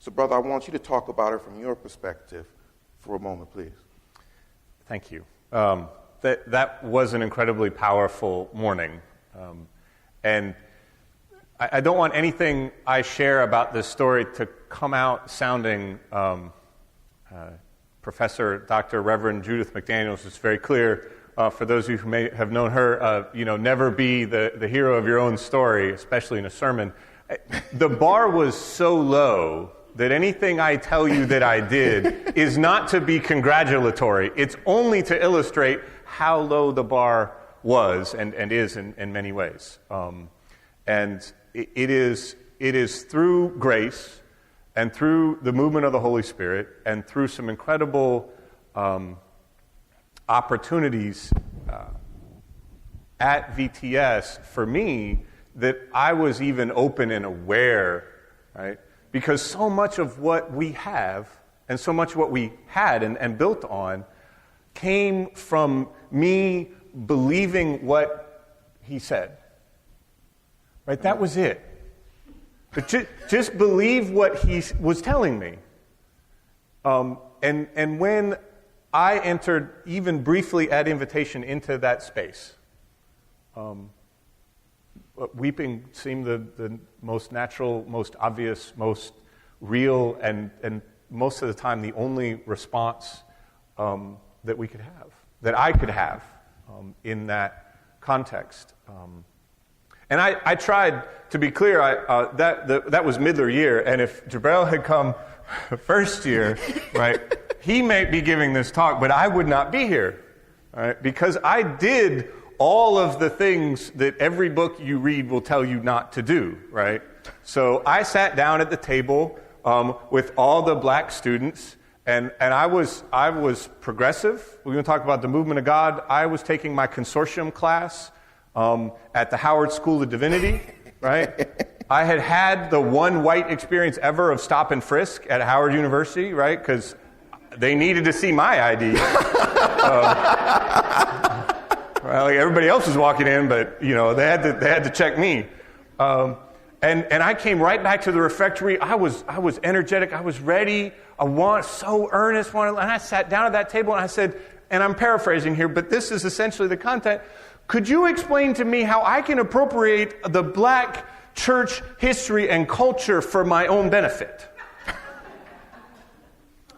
So, brother, I want you to talk about her from your perspective for a moment, please. Thank you. That was an incredibly powerful morning. And I don't want anything I share about this story to come out sounding Professor Dr. Reverend Judith McDaniels is very clear. For those of you who may have known her, never be the hero of your own story, especially in a sermon. The bar was so low that anything I tell you that I did is not to be congratulatory. It's only to illustrate how low the bar was and is in many ways. And it is through grace and through the movement of the Holy Spirit and through some incredible opportunities at VTS for me that I was even open and aware, right? Because so much of what we have and so much of what we had and built on came from me believing what he said. Right? That was it. But just believe what he was telling me. And when I entered even briefly at invitation into that space, weeping seemed the most natural, most obvious, most real, and most of the time the only response that we could have, that I could have in that context. And I tried to be clear. That was Midler year, and if Jabril had come first year, right, he may be giving this talk, but I would not be here, right, because I did all of the things that every book you read will tell you not to do, right? So I sat down at the table with all the black students, and I was progressive. We're going to talk about the movement of God. I was taking my consortium class at the Howard School of Divinity, right? I had the one white experience ever of stop and frisk at Howard University, right? Because they needed to see my ID. Well, like everybody else was walking in, but they had to check me. And I came right back to the refectory. I was energetic. I was ready. So earnest. And I sat down at that table and I said, and I'm paraphrasing here, but this is essentially the content. Could you explain to me how I can appropriate the black church history and culture for my own benefit?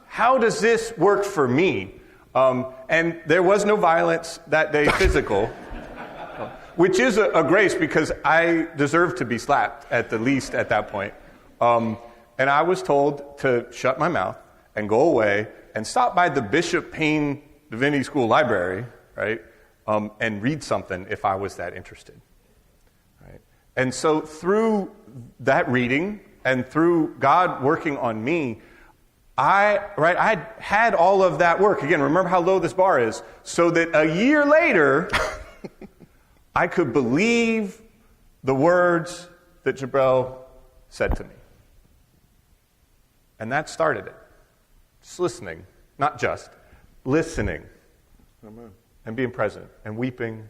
How does this work for me? And there was no violence that day, physical, which is a grace because I deserved to be slapped at the least at that point. And I was told to shut my mouth and go away and stop by the Bishop Payne Divinity School Library, right, and read something if I was that interested. Right? And so through that reading and through God working on me, I had all of that work. Again, remember how low this bar is, so that a year later, I could believe the words that Jabril said to me. And that started it. Just listening, not just, listening. Amen. And being present, and weeping,